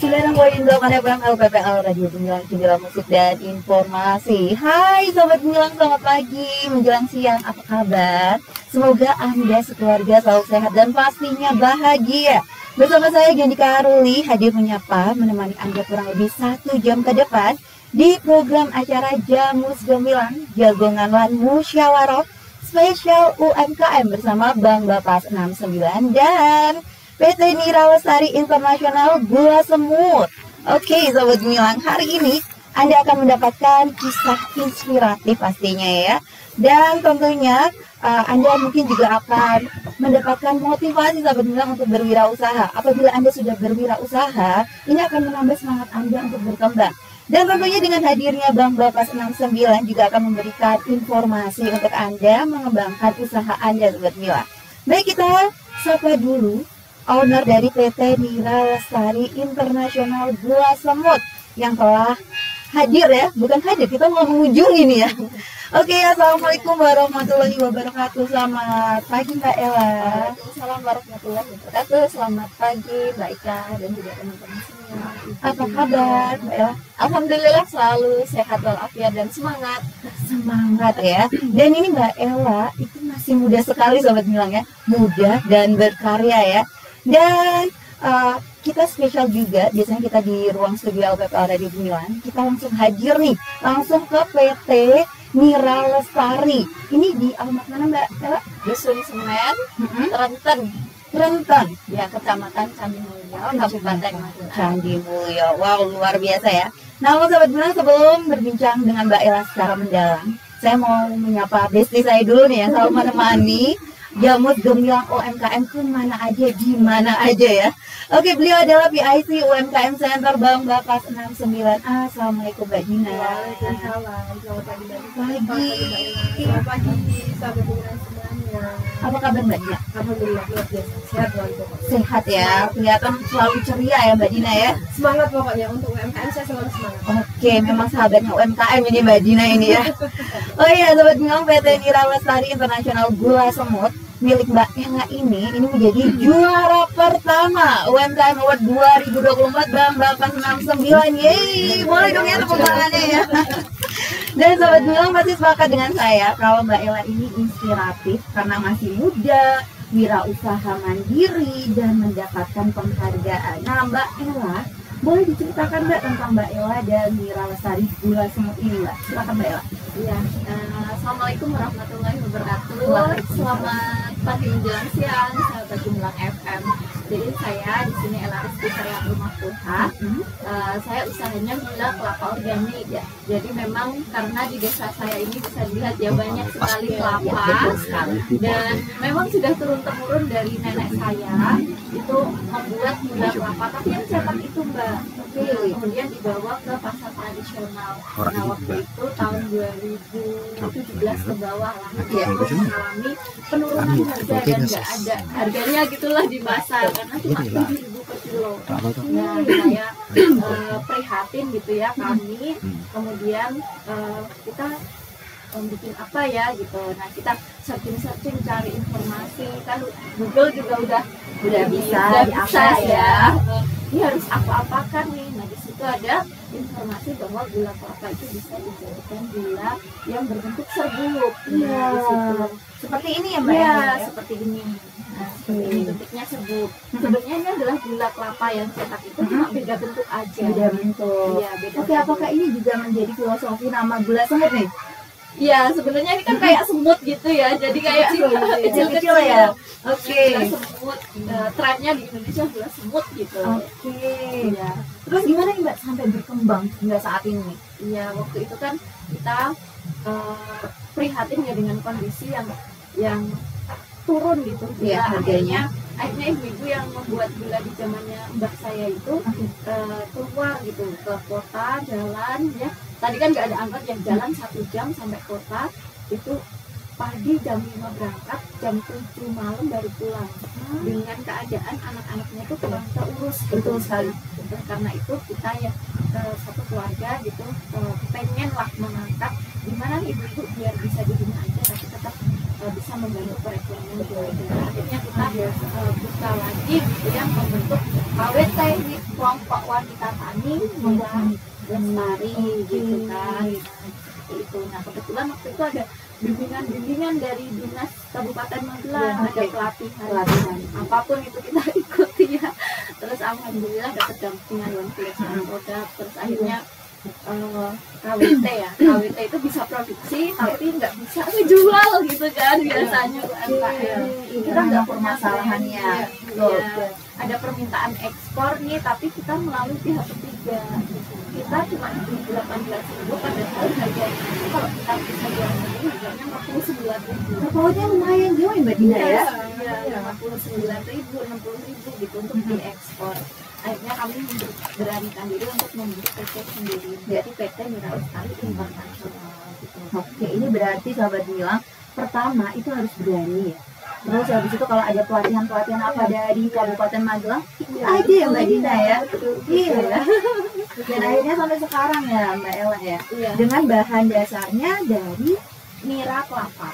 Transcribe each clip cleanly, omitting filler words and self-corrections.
96.8 FM LPPL Radio Gemilang, Jendela Musik dan Informasi. Hai Sobat Gemilang, selamat pagi menjelang siang, apa kabar? Semoga Anda sekeluarga selalu sehat dan pastinya bahagia. Bersama saya Gendika Aruli hadir menyapa menemani Anda kurang lebih 1 jam ke depan di program acara Jamus Gemilang, Jagongan Lan Musyawarah spesial UMKM bersama Bank Bapas 69 dan PT Nira Lestari Internasional Gula Semut. Oke, Sobat Gemilang, hari ini Anda akan mendapatkan kisah inspiratif pastinya ya. Dan tentunya Anda mungkin juga akan mendapatkan motivasi Sobat Gemilang untuk berwirausaha. Apabila Anda sudah berwirausaha, ini akan menambah semangat Anda untuk berkembang. Dan tentunya dengan hadirnya Bank Bapas 69 juga akan memberikan informasi untuk Anda mengembangkan usaha Anda Sobat Gemilang. Baik, kita sapa dulu owner dari PT Nira Lestari Internasional Gula Semut yang telah hadir ya, bukan hadir, kita mau mengunjungi nih ya. Oke, assalamualaikum warahmatullahi wabarakatuh. Selamat pagi Mbak Ella. Waalaikumsalam warahmatullahi wabarakatuh. Selamat pagi Mbak Ika dan juga teman-teman semua. Apa kabar Mbak Ella? Alhamdulillah selalu sehat walafiat dan semangat. Semangat ya. Dan ini Mbak Ella itu masih muda sekali Sobat Gemilang ya, muda dan berkarya ya. Dan kita spesial juga, biasanya kita di ruang studio LPPL Radio Gemilang, kita langsung hadir nih, langsung ke PT Nira Lestari. Ini di alamat mana Mbak Ella? Dusun Semen, Renten. ya, Kecamatan Candi Mulyo, Kabupaten Magelang. Candi Mulyo, wow, luar biasa ya. Nah, Sobat Gemilang, sebelum berbincang dengan Mbak Ella secara mendalam, saya mau menyapa bestie saya dulu nih yang selalu menemani Jamus Gemilang UMKM kemana aja, di mana aja ya. Oke, beliau adalah PIC UMKM Center Bank Bapas 69. Assalamualaikum Mbak Dina. Waalaikumsalam. Selamat pagi Mbak Ika. Pagi. Selamat pagi sahabat Gemilang semuanya. Apa kabar Mbak Dina? Alhamdulillah luar biasa sehat walaupun. Sehat ya, kelihatan selalu ceria ya Mbak Dina ya. Semangat pokoknya untuk UMKM, saya selalu semangat. Oke, memang sahabatnya UMKM ini Mbak Dina ini ya. Oh iya, Sobat Gemilang, PT Nira Lestari Internasional Gula Semut milik Mbak Ella ini menjadi juara pertama UMKM Award 2024 Bank Bapas 69. Yeay, boleh dong ya tepuk tangannya ya. Dan Sobat Gemilang pasti sepakat dengan saya kalau Mbak Ella ini inspiratif karena masih muda, wirausaha mandiri dan mendapatkan penghargaan. Nah, Mbak Ella, boleh diceritakan Mbak tentang Mbak Ella dan Nira Lestari Gula Semut ini Mbak? Silakan Mbak Ella. Iya, assalamualaikum warahmatullahi wabarakatuh. Selamat pagi menjelang siang, sahabat Gemilang FM. Jadi saya di sini Ella Rizky Karya Rumah Tuha. Saya usahanya gula kelapa organik ya. Jadi memang karena di desa saya ini bisa dilihat ya banyak sekali kelapa dan memang sudah turun temurun dari nenek saya itu membuat gula kelapa. Tapi yang cetak itu Mbak. Kemudian dibawa ke pasar tradisional. Nah waktu itu tahun 2017 ke bawah lah, mengalami penurunan harga dan nggak ada harganya gitulah di pasar karena cuma 7.000 per kilo. Nah saya prihatin gitu ya kami, kemudian kita bikin apa ya gitu. Nah kita searching cari informasi, kan Google juga udah bisa diakses ya. Ini harus apa-apakan nih. Nah di situ ada informasi bahwa gula kelapa itu bisa dijadikan gula yang berbentuk serbuk. Iya. Seperti ini ya Mbak? Iya, seperti ini. Nah, seperti ini bentuknya serbuk. Sebenarnya ini adalah gula kelapa yang cetak itu cuma beda bentuk aja. Beda bentuk. Iya, beda. Oke, apakah ini juga menjadi filosofi nama gula semut nih? Iya, sebenarnya ini kan kayak semut gitu ya. Jadi kayak kecil-kecil ya. Oke. Semut. Trennya di Indonesia gula semut gitu. Oke. Ya. Terus gimana nih Mbak sampai berkembang hingga saat ini? Iya, waktu itu kan kita prihatin ya dengan kondisi yang turun gitu ya, harganya. Akhirnya ibu-ibu yang membuat gula di zamannya mbak saya itu keluar gitu ke kota, jalan ya. Tadi kan nggak ada angkot, yang jalan 1 jam sampai kota. Itu pagi jam 5 berangkat, jam 7 malam baru pulang. Dengan keadaan anak-anaknya itu kurang terurus. Betul sekali. Karena itu kita ya satu keluarga gitu pengen lah mengangkat gimana nih ibu-ibu biar bisa di rumah aja tapi tetap bisa membantu perekonomian keluarga. Akhirnya kita buka lagi gitu ya, membentuk KWT ini, kelompok wanita tani muda lestari gitu kan. Itu. Nah kebetulan waktu itu ada bimbingan dari dinas Kabupaten Magelang, ada pelatihan apapun itu kita ikuti ya. Terus alhamdulillah dapat dampingan One Village produk. Terus akhirnya KWT ya, KWT itu bisa produksi tapi nggak bisa jual gitu kan biasanya UMKM. Kita nggak permasalahannya. Ada permintaan ekspor nih, tapi kita melalui pihak ketiga. Kita cuma di 18.000 padahal harga kalau kita bisa jual sendiri harganya 49.000. Terpautnya lumayan jauh ya Mbak Dina ya? Iya, 59.000, 60.000 gitu untuk diekspor. Akhirnya kami beranikan diri untuk membuat PT sendiri. Jadi PT Mira Lestari Internasional gitu. Oke, ini berarti sahabat bilang pertama itu harus berani ya. Terus habis itu kalau ada pelatihan apa dari Kabupaten Magelang, ikut aja ya Mbak Dina ya. Iya. Dan akhirnya sampai sekarang ya Mbak Ella ya. Dengan bahan dasarnya dari nira kelapa.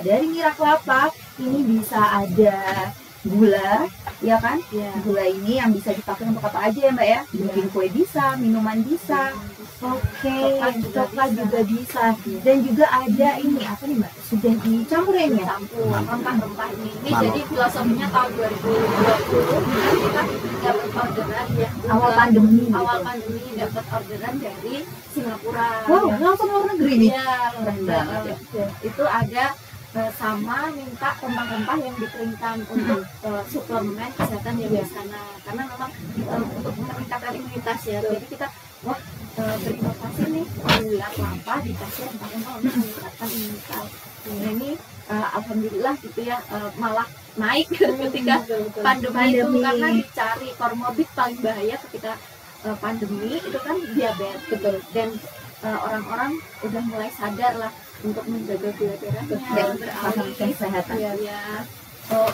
Dari nira kelapa ini bisa ada gula, ya kan? Gula ini yang bisa dipakai untuk apa aja ya Mbak ya? Bikin kue bisa, minuman bisa. Oke, coklat juga bisa. Dan juga ada ini apa nih Mbak? Sudah dicampurin ya? Campur rempah-rempah ini. Jadi filosofinya tahun 2020 kita dapat orderan ya. Awal pandemi dapat orderan dari Singapura. Wow, langsung luar negeri nih. Iya, itu ada sama minta rempah-rempah yang dikeringkan untuk suplemen kesehatan yang di sana, karena memang untuk meningkatkan imunitas ya. Jadi kita berinovasi nih, gula kelapa dikasih rempah-rempah untuk meningkatkan imunitas. Nah ini alhamdulillah gitu ya, malah naik ketika pandemi itu, karena dicari komorbid paling bahaya ketika pandemi itu kan diabetes betul. Dan orang-orang udah mulai sadar lah untuk menjaga gula darahnya, beralih kesehatan.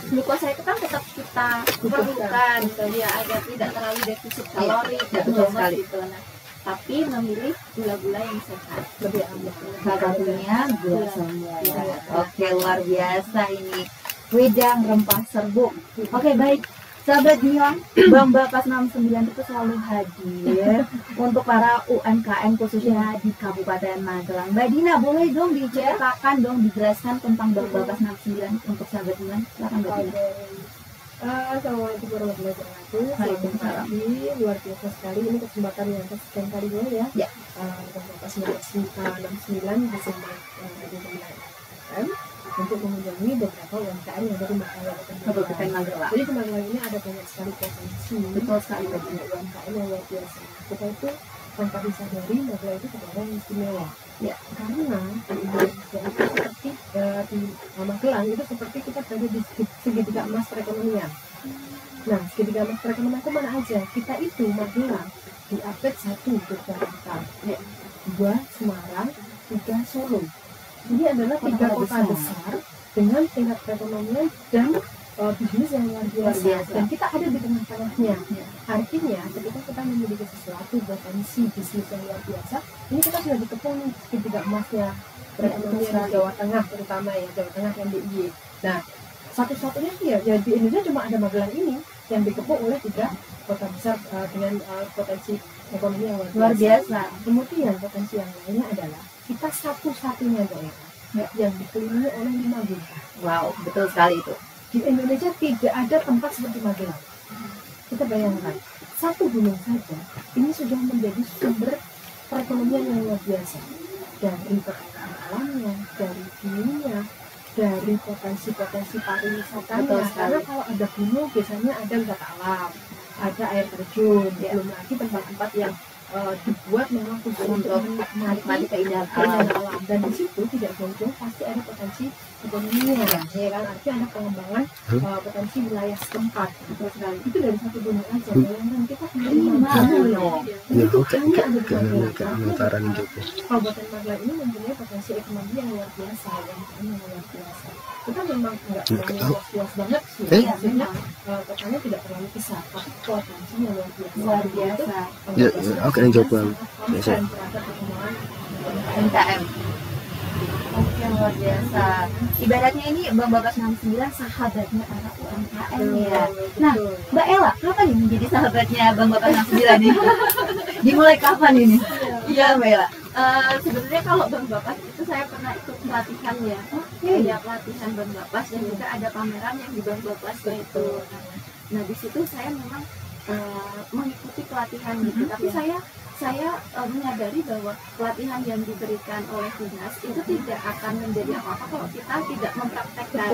Glukosa itu kan tetap kita perlukan, ya agar tidak terlalu defisit kalori, gitu. Nah, tapi memilih gula-gula yang sehat, lebih aman. Salah satunya gula semua. Oke, luar biasa ini wedang rempah serbuk. Oke, baik. Sahabat Milang, Bank Bapas 69 itu selalu hadir untuk para UMKM khususnya di Kabupaten Magelang. Mbak Dina, boleh dong diceritakan dong, dijelaskan tentang Bank Bapas 69 untuk sahabat Milang? Silakan Mbak Dina. Assalamualaikum warahmatullahi wabarakatuh. Waalaikumsalam. Luar biasa sekali ini kesempatan yang kesekian kalinya ya. Bank Bapas 69 bersama UMKM untuk mengunjungi beberapa UMKM yang dari Kabupaten Magelang. Jadi di Magelang ini ada banyak sekali potensi. Betul sekali bagi UMKM yang luar biasa. Kita itu tanpa disadari Magelang itu negara yang istimewa. Karena di Indonesia itu seperti di Magelang itu seperti kita berada di segitiga emas perekonomian. Nah, segitiga emas perekonomian itu mana aja? Kita itu Magelang di abad 1 Yogyakarta, 2 Semarang, 3 Solo. Ini adalah 3 kota besar dengan tingkat perekonomian dan bisnis yang luar biasa. Dan kita ada di tengah-tengahnya. Artinya ketika kita memiliki sesuatu potensi bisnis yang luar biasa, ini kita sudah dikepung segitiga emasnya perekonomian Jawa Tengah, terutama ya Jawa Tengah dan DIY. Nah, satu-satunya ya di Indonesia cuma ada Magelang ini yang dikepung oleh 3 kota besar dengan potensi ekonomi yang luar biasa. Kemudian potensi yang lainnya adalah kita satu-satunya daerah yang dikelilingi oleh 5 gunung. Wow, betul sekali itu. Di Indonesia tidak ada tempat seperti Magelang. Kita bayangkan, satu gunung saja ini sudah menjadi sumber perekonomian yang luar biasa. Dari kekayaan alamnya, dari viewnya, dari potensi-potensi pariwisatanya. Karena kalau ada gunung biasanya ada wisata alam, ada air terjun, belum lagi tempat-tempat yang dibuat memang khusus untuk menikmati keindahan alam. Dan di situ tidak jauh-jauh pasti ada potensi ekonominya, ya kan? Artinya ada pengembangan potensi wilayah setempat. Betul sekali. Itu dari satu gunung aja. Bayangkan kita punya 5 gunung. Itu hanya ada di Magelang. Kabupaten Magelang ini mempunyai potensi ekonomi yang luar biasa, yang luar biasa. Kita memang nggak luas banget sih. Maksudnya kotanya tidak terlalu besar, tapi potensinya luar biasa. Oke, yang jawab. UMKM. Yang luar biasa. Ibaratnya ini Bang Bapak 69 sahabatnya para UMKM ya. Nah, Mbak Ella, kapan nih menjadi sahabatnya Bang Bapak 69 nih? Dimulai kapan ini? Iya, Mbak Ella. Sebenarnya kalau Bang Bapas itu saya pernah ikut pelatihan ya, ya pelatihan Bang Bapas dan juga ada pameran yang di Bang Bapas itu. Nah di situ saya memang mengikuti pelatihan gitu, tapi saya menyadari bahwa pelatihan yang diberikan oleh dinas itu tidak akan menjadi apa-apa kalau kita tidak mempraktekkan.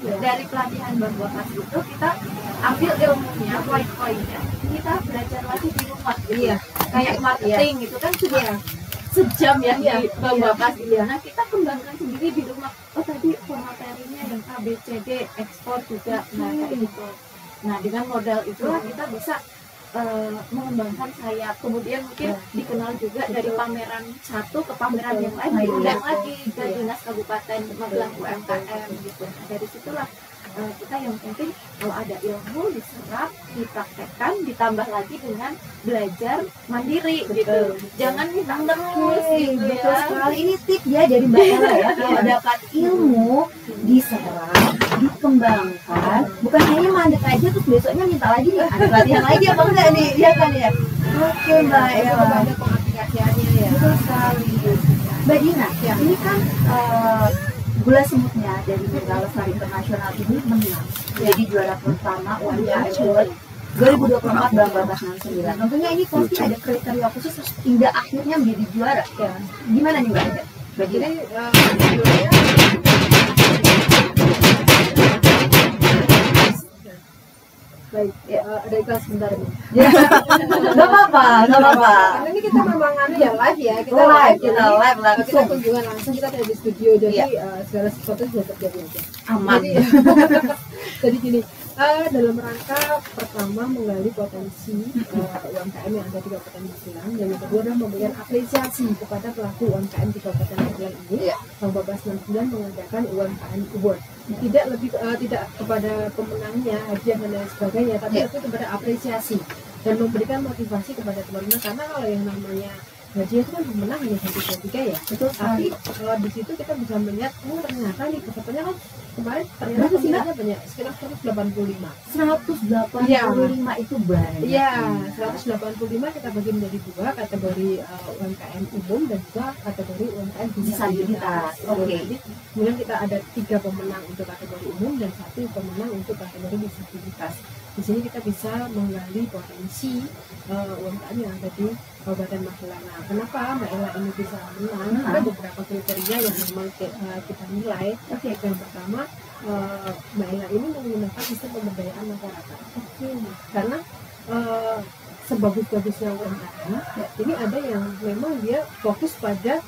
Nah, dari pelatihan Bang Bapas itu kita ambil ilmunya, poin-poinnya, kita belajar lagi di rumah gitu. Kayak marketing gitu kan sudah sejam ya di Bang Bapas gitu. Nah kita kembangkan sendiri di rumah. Oh tadi formaterinya yang A, B, C, D, ekspor juga. Nah kayak gitu. Nah dengan modal itulah kita bisa mengembangkan sayap, kemudian mungkin dikenal juga dari pameran satu ke pameran yang lain, diundang lagi ke dinas kabupaten Magelang UMKM gitu. Nah, dari situlah kita yang penting kalau ada ilmu diserap, dipraktekkan, ditambah lagi dengan belajar mandiri gitu. Jangan minta terus gitu ya. Betul sekali, ini tip ya dari Mbak Ella ya. Kalau dapat ilmu diserap, dikembangkan, bukan hanya mandek aja terus besoknya minta lagi nih ada pelatihan lagi apa enggak nih, ya kan ya. Oke Mbak Ella, ada pengaplikasiannya ya. betul sekali. Mbak Dina, ini kan gula semutnya dari Mitra Lestari Internasional ini menang jadi juara pertama UMKM Award 2024 Bang Bapas 69. Tentunya ini pasti ada kriteria khusus hingga akhirnya menjadi juara. Ya. Gimana nih Mbak Dina? Jadi baik, ada iklan sebentar nih. Gak apa-apa. Karena ini kita memang live ya, kita live langsung. Kita kunjungan langsung, kita ada di studio, jadi segala sesuatu sudah terjadi aja. Aman. Jadi gini, dalam rangka pertama menggali potensi UMKM yang ada di Kabupaten Magelang, dan yang kedua adalah memberikan apresiasi kepada pelaku UMKM di Kabupaten Magelang ini. Bang Bapas 69 mengadakan UMKM Award. Tidak kepada pemenangnya, hadiah dan lain sebagainya, tapi itu kepada apresiasi dan memberikan motivasi kepada teman-teman, karena kalau yang namanya hadiah itu kan pemenang hanya 1, 2, 3 ya. Betul. Tapi di situ kita bisa melihat, ternyata nih pesertanya kan kemarin ternyata pesertanya banyak, sekitar 185. 185 itu banyak. Iya, 185 kita bagi menjadi 2 kategori UMKM umum dan juga kategori UMKM disabilitas. Oke. Jadi kemudian kita ada 3 pemenang untuk kategori umum dan 1 pemenang untuk kategori disabilitas. Di sini kita bisa menggali potensi UMKM yang ada di Kabupaten Magelang. Nah, kenapa Mbak Ella ini bisa menang? Ada beberapa kriteria yang memang kita nilai. Yang pertama, Mbak Ella ini menggunakan sistem pemberdayaan masyarakat. Karena sebagus-bagusnya UMKM, ini ada yang memang dia fokus pada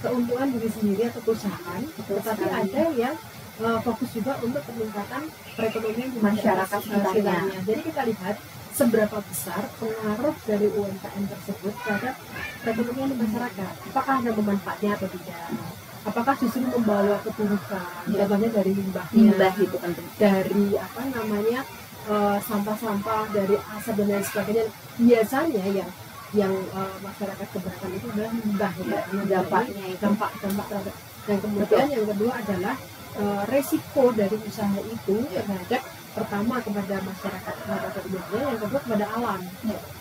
keuntungan diri sendiri atau perusahaan, tetapi ada yang fokus juga untuk peningkatan perekonomian di masyarakat sekitarnya. Jadi kita lihat seberapa besar pengaruh dari UMKM tersebut terhadap perekonomian di masyarakat. Apakah ada manfaatnya atau tidak? Apakah justru membawa keburukan? Contohnya dari limbah itu kan, dari sampah-sampah, dari asap dan lain sebagainya. Biasanya yang masyarakat keberatan itu adalah limbah, dampak terhadap. Dan kemudian yang kedua adalah resiko dari usaha itu terhadap, pertama kepada masyarakat umumnya, yang kedua kepada alam.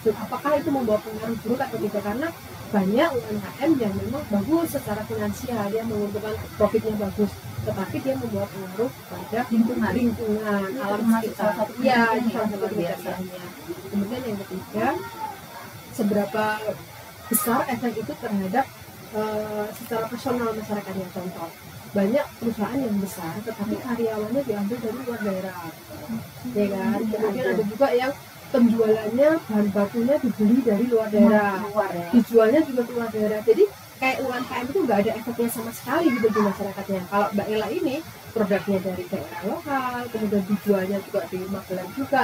Apakah itu membawa pengaruh buruk atau tidak? Karena banyak UMKM yang memang bagus secara finansial, dia menguntungkan profitnya bagus, tetapi dia membawa pengaruh pada lingkungan alam sekitar. Iya, itu salah satu kebiasaannya. Kemudian yang ketiga, seberapa besar efek itu terhadap secara personal masyarakatnya. Contoh, banyak perusahaan yang besar tetapi karyawannya diambil dari luar daerah, ya kan? Kemudian ada juga yang penjualannya bahan bakunya dibeli dari luar daerah, dijualnya juga ke luar daerah. Jadi kayak UMKM itu nggak ada efeknya sama sekali gitu di masyarakatnya. Kalau Mbak Ella ini produknya dari daerah lokal, kemudian dijualnya juga di Magelang juga,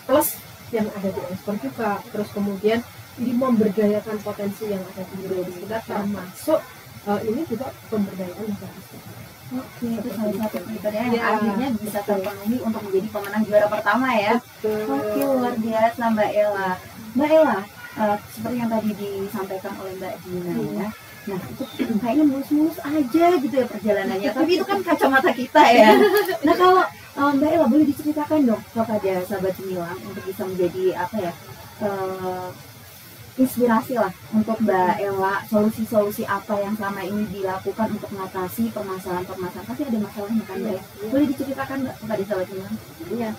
plus yang ada di ekspor juga, terus kemudian ini memberdayakan potensi yang ada di sekitar, termasuk ini juga pemberdayaan masyarakat. Oke, itu salah satu kriteria yang akhirnya bisa terpenuhi untuk menjadi pemenang juara pertama ya. Oke, luar biasa Mbak Ella. Mbak Ella, seperti yang tadi disampaikan oleh Mbak Dina ya. Nah itu kayaknya mulus-mulus aja gitu ya perjalanannya, tapi itu kan kacamata kita ya. Nah kalau Mbak Ella boleh diceritakan dong kepada sahabat Cemilang untuk bisa menjadi apa ya, inspirasi lah untuk Mbak Ella, solusi-solusi apa yang selama ini dilakukan untuk mengatasi permasalahan-permasalahan. Pasti ada masalahnya kan Mbak? Boleh diceritakan Mbak kepada sahabat Cemilang? Iya,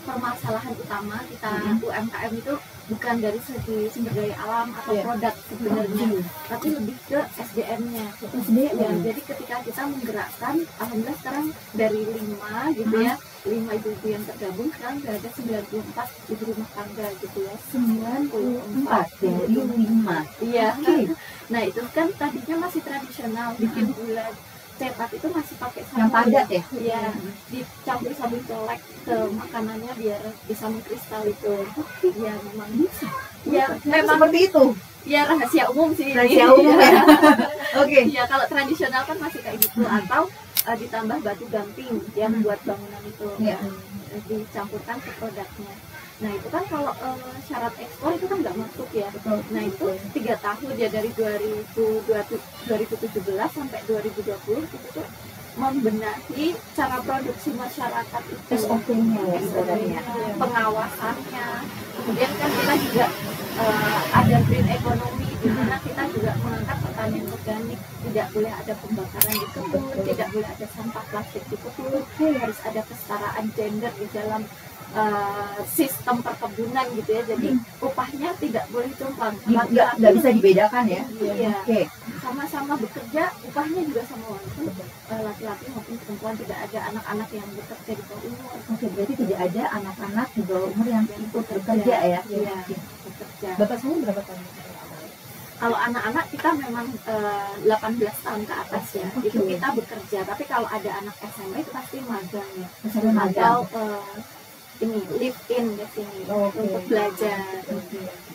permasalahan utama kita UMKM itu bukan dari segi sumber daya alam atau produk sebenarnya, tapi lebih ke SDM-nya. Ya, jadi ketika kita menggerakkan, alhamdulillah sekarang dari 5 gitu ya, 5 ibu-ibu yang tergabung, sekarang sudah ada 94 ibu rumah tangga gitu ya. 94 dari 5. Iya. Nah itu kan tadinya masih tradisional, bikin gula cepat itu masih pakai yang padat ya? Iya, dicampur sabun colek ke makanannya biar bisa mengkristal itu. Ya memang bisa. Ya memang seperti itu. Ya rahasia umum sih. Rahasia umum ya. Oke. Ya kalau tradisional kan masih kayak gitu, atau ditambah batu gamping yang buat bangunan itu, dicampurkan ke produknya. Nah itu kan kalau syarat ekspor itu kan nggak masuk ya. Nah itu 3 tahun ya, dari 2017 sampai 2020 itu tuh membenahi cara produksi masyarakat itu, SOP-nya ya sebenarnya, pengawasannya. Kemudian kan kita juga ada green economy, di mana kita juga mengangkat pertanian organik, tidak boleh ada pembakaran di kebun, tidak boleh ada sampah plastik di kebun, harus ada kesetaraan gender di dalam sistem perkebunan gitu ya. Jadi upahnya tidak boleh tumpang, nggak bisa dibedakan ya. Iya. Sama-sama bekerja, upahnya juga sama, walaupun laki-laki maupun perempuan, tidak ada anak-anak yang bekerja di bawah umur. Oke, berarti tidak ada anak-anak di bawah umur yang ikut bekerja ya. Iya, bekerja. Bapak saya berapa tahun? Kalau anak-anak kita memang 18 tahun ke atas ya, itu kita bekerja. Tapi kalau ada anak SMP itu pasti magang ya. Atau ini live in di sini untuk belajar,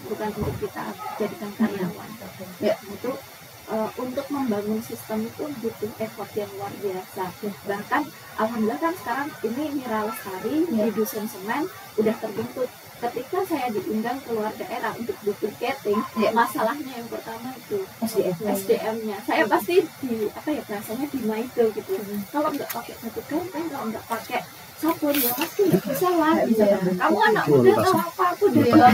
bukan untuk kita jadikan karyawan. Ya, itu untuk membangun sistem itu butuh effort yang luar biasa. Bahkan alhamdulillah kan sekarang ini Mira Lestari di Dusun Semen udah terbentuk. Ketika saya diundang keluar daerah untuk duplicating, masalahnya yang pertama itu SDM-nya. Saya pasti rasanya di itu gitu. Kalau nggak pakai satu ganteng, kalau nggak pakai sabun ya pasti nggak bisa lah. Kamu anak muda tahu apa, aku udah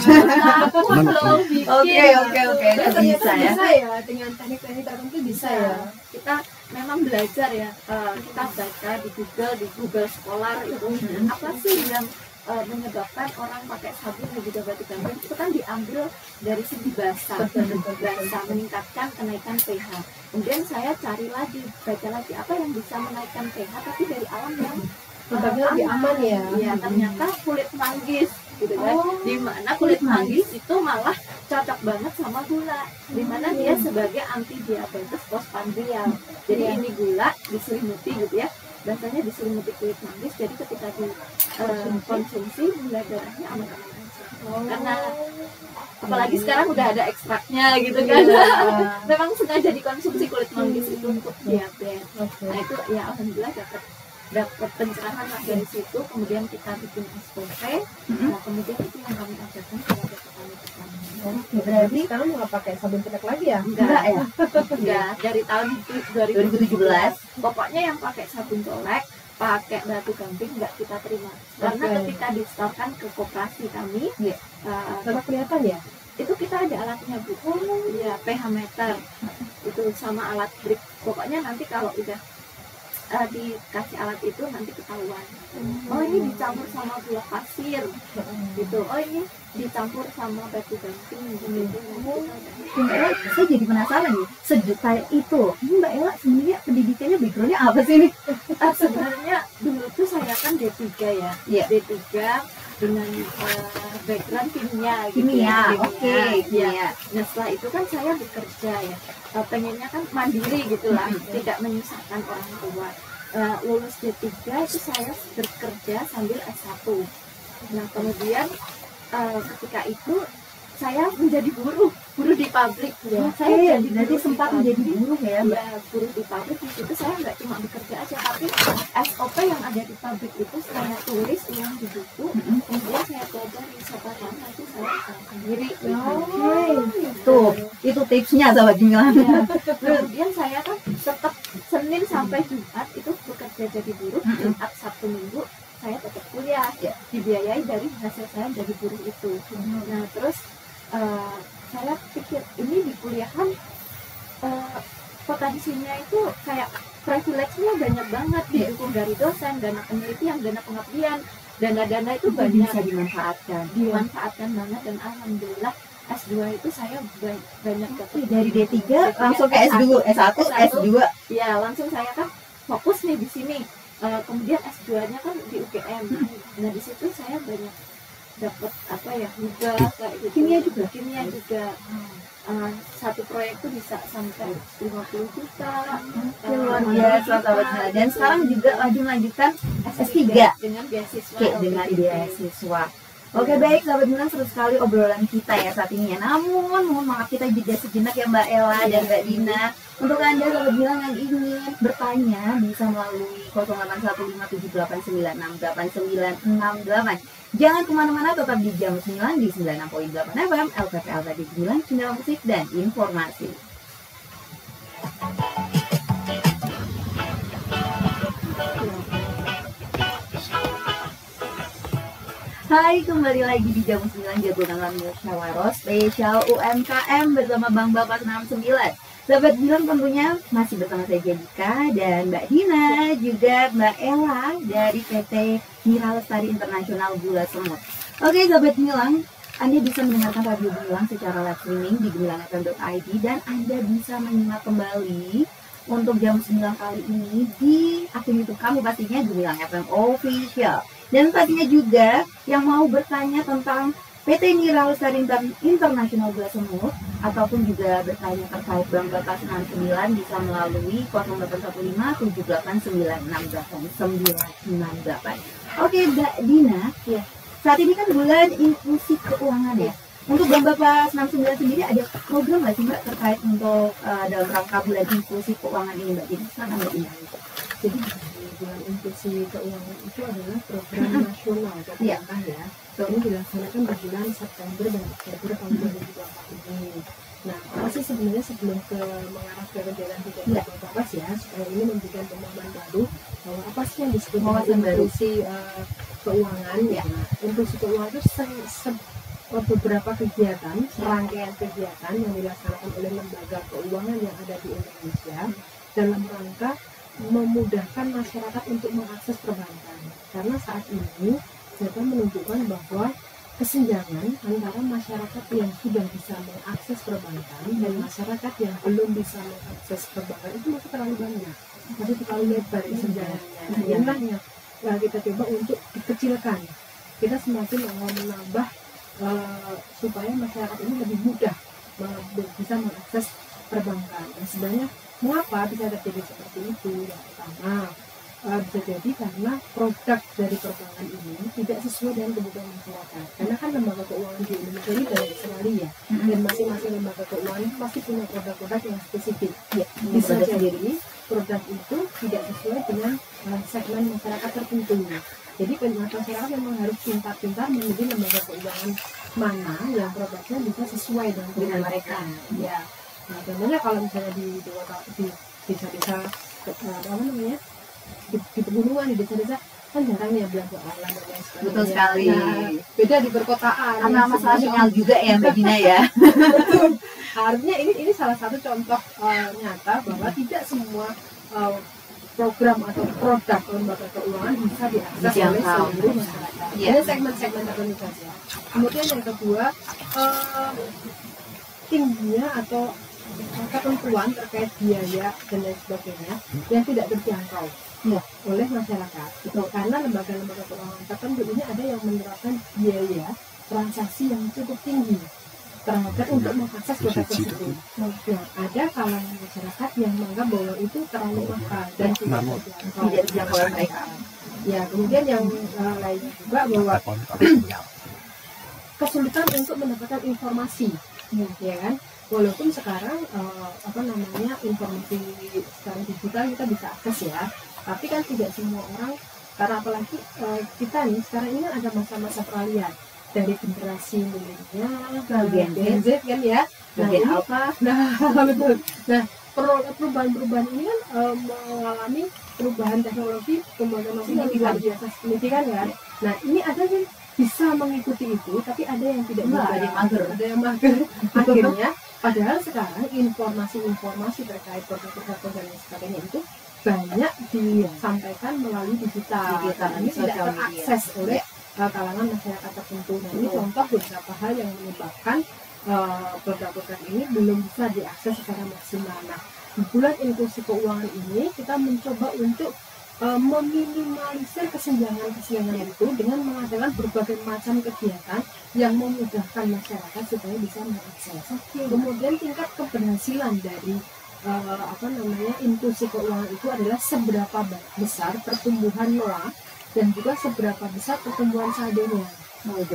aku belum bikin. Oke, bisa ya. Dengan teknik-teknik tertentu bisa ya. Kita memang belajar ya, kita baca di Google Scholar itu apa sih yang menyebabkan orang pakai sabun dan juga batu gamping. Itu kan diambil dari segi basah, meningkatkan kenaikan pH. Kemudian saya cari lagi, baca lagi apa yang bisa menaikkan pH tapi dari alam yang lebih aman ya. Iya, ternyata kulit manggis gitu kan. Di mana kulit manggis itu malah cocok banget sama gula. Di mana dia sebagai anti diabetes postprandial. Jadi ini gula diselimuti gitu ya. Biasanya diselimuti kulit manggis, jadi ketika dikonsumsi gula darahnya aman-aman aja. Karena apalagi sekarang udah ada ekstraknya gitu kan. Memang sengaja dikonsumsi kulit manggis itu untuk diabetes. Nah itu ya alhamdulillah dapat pencerahan lah dari situ. Kemudian kita bikin SOP. Nah kemudian itu yang kami ajarkan kepada petani-petani. Berarti sekarang nggak pakai sabun cetak lagi ya? Enggak ya? Enggak, dari tahun 2017 pokoknya yang pakai sabun colek, pakai batu gamping nggak kita terima. Karena ketika distorkan ke koperasi kami sama kelihatan ya? Itu kita ada alatnya Bu. Ya, pH meter itu sama alat drip. Pokoknya nanti kalau udah dikasih alat itu nanti ketahuan. Oh ini dicampur sama gula pasir gitu. Oh ini dicampur sama batu gamping gitu. Mbak Ella, saya jadi penasaran nih, sedetail itu Mbak Ella sebenarnya pendidikannya backgroundnya apa sih nih? Sebenarnya dulu tuh saya kan D3 ya, D3 dengan background kimia gitu. Kimia. Nah setelah itu kan saya bekerja ya, pengennya kan mandiri gitulah, tidak menyusahkan orang tua. Lulus D3 itu saya bekerja sambil S1. Nah kemudian ketika itu saya menjadi buruh di pabrik ya. Saya jadi nanti sempat menjadi buruh ya, Mbak. Ya, buruh di pabrik. Di situ saya nggak cuma bekerja aja, tapi SOP yang ada di pabrik itu saya tulis ulang di buku, kemudian saya pelajari, siapa tahu nanti saya bisa sendiri. Tuh, itu tipsnya sahabat Gemilang. Ya. Kemudian saya kan tetap Senin sampai Jumat itu bekerja jadi buruh, Jumat Sabtu Minggu saya tetap kuliah, dibiayai dari hasil saya jadi buruh itu. Nah terus saya pikir ini di kuliahan potensinya itu kayak privilege-nya banyak banget, didukung dari dosen, dana penelitian, dana pengabdian, dana-dana itu banyak bisa dimanfaatkan banget. Dan alhamdulillah S2 itu saya banyak dapat dari D3 langsung ke S2, S1, S2. Ya langsung saya kan fokus nih di sini. Kemudian S2-nya kan di UGM. Nah di situ saya banyak dapat apa ya, juga kayak gitu. Kimia juga. Satu proyek tuh bisa sampai 50 juta. Luar biasa sahabat. Dan sekarang juga melanjutkan S3 dengan beasiswa. Dengan beasiswa. Oke baik sahabat Gemilang, seru sekali obrolan kita ya saat ini ya. Namun mohon maaf kita jeda sejenak ya Mbak Ella dan Mbak Dina. Untuk Anda sahabat Gemilang yang ingin bertanya bisa melalui 081589689968. Jangan kemana-mana, tetap di jam 9 di 96.8 FM LPPL Radio Gemilang, channel musik dan informasi. Hai, kembali lagi di jam 9 Jagoan Musyawarah spesial UMKM bersama Bang Bapak 69. Sahabat Gemilang tentunya masih bersama saya Jadika dan Mbak Dina, juga Mbak Ella dari PT Mira Lestari Internasional Gula Semut. Oke sahabat Gemilang, Anda bisa mendengarkan Radio Gemilang secara live streaming di gemilangfm.id dan Anda bisa menyimak kembali untuk jam 9 kali ini di akun YouTube kami pastinya Gemilang FM Official. Dan pastinya juga yang mau bertanya tentang PT Mira Lestari Internasional Gula Semut ataupun juga bertanya terkait Bang Bapak 69 bisa melalui 0815896898. Oke Mbak Dina, ya. Saat ini kan bulan inklusi keuangan ya. Untuk Bang Bapak 69 sendiri ada program nggak sih Mbak terkait untuk dalam rangka bulan inklusi keuangan ini Mbak Dina? Silakan Mbak Dina. Jadi bulan inklusi keuangan itu adalah program nasional pemerintah ya. Ini dilaksanakan di bulan September dan Oktober tahun 2024 ini. Nah, apa sih sebenarnya sebelum mengarah ke kegiatan tidak terbatas ya, supaya ini memberikan pemahaman baru bahwa apa sih yang disebut inklusi keuangan ya. Inklusi keuangan itu beberapa kegiatan, serangkaian kegiatan yang dilaksanakan oleh lembaga keuangan yang ada di Indonesia dalam rangka memudahkan masyarakat untuk mengakses perbankan. Karena saat ini data menunjukkan bahwa kesenjangan antara masyarakat yang sudah bisa mengakses perbankan dan masyarakat yang belum bisa mengakses perbankan itu masih terlalu banyak, masih terlalu lebar kesenjangannya. Nah, inilah yang kita coba untuk dikecilkan. Kita semakin menambah supaya masyarakat ini lebih mudah bisa mengakses perbankan. Dan sebenarnya mengapa bisa terjadi seperti itu? Yang pertama, bisa jadi karena produk dari perbankan ini tidak sesuai dengan kebutuhan masyarakat. Karena kan lembaga keuangan di Indonesia ini banyak sekali ya, dan masing-masing lembaga keuangan pasti punya produk-produk yang spesifik. Ya, bisa jadi produk itu tidak sesuai dengan segmen masyarakat tertentu. Jadi masyarakat memang harus pintar-pintar memilih lembaga keuangan mana yang produknya bisa sesuai dengan mereka. Ya. Nah, contohnya kalau misalnya di desa-desa apa namanya, di pegunungan, di desa-desa kan jarang ya belanja online dan lain sebagainya. Betul sekali. Nah, beda di perkotaan. Karena masalah sinyal juga ya Mbak Dina ya. Betul. Artinya ini salah satu contoh nyata bahwa tidak semua program atau produk lembaga keuangan bisa diakses oleh seluruh masyarakat. Ada segmen-segmen tertentu saja. Kemudian yang kedua, tingginya atau ketentuan terkait biaya dan lain sebagainya yang tidak terjangkau oleh masyarakat. Itu karena lembaga-lembaga keuangan tertentu ini ada yang menerapkan biaya transaksi yang cukup tinggi terhadap untuk mengakses produk tersebut. Nah, ada kalangan masyarakat yang menganggap bahwa itu terlalu mahal dan tidak terjangkau oleh mereka. Ya, kemudian yang lainnya juga bahwa kesulitan untuk mendapatkan informasi, ya kan? Walaupun sekarang informasi sekarang digital kita bisa akses ya, tapi kan tidak semua orang, karena apalagi kita nih sekarang ini kan ada masa-masa peralihan dari generasi milenial ke Gen Z kan ya. Betul. Nah, perubahan-perubahan ini kan mengalami perubahan teknologi, perkembangan teknologi yang luar biasa signifikan kan. Nah, ini ada yang bisa mengikuti itu, tapi ada yang tidak bisa, ada yang mager. Akhirnya, padahal sekarang informasi terkait produk-produk dan lain sebagainya itu banyak disampaikan melalui digital. Ini tidak terakses oleh kalangan masyarakat tertentu. Nah, ini contoh beberapa hal yang menyebabkan produk-produk ini belum bisa diakses secara maksimal. Nah, di bulan inklusi keuangan ini kita mencoba untuk meminimalisir kesenjangan itu dengan mengadakan berbagai macam kegiatan yang memudahkan masyarakat supaya bisa mengakses. Kemudian tingkat keberhasilan dari inklusi keuangan itu adalah seberapa besar pertumbuhan NOA dan juga seberapa besar pertumbuhan saldonya.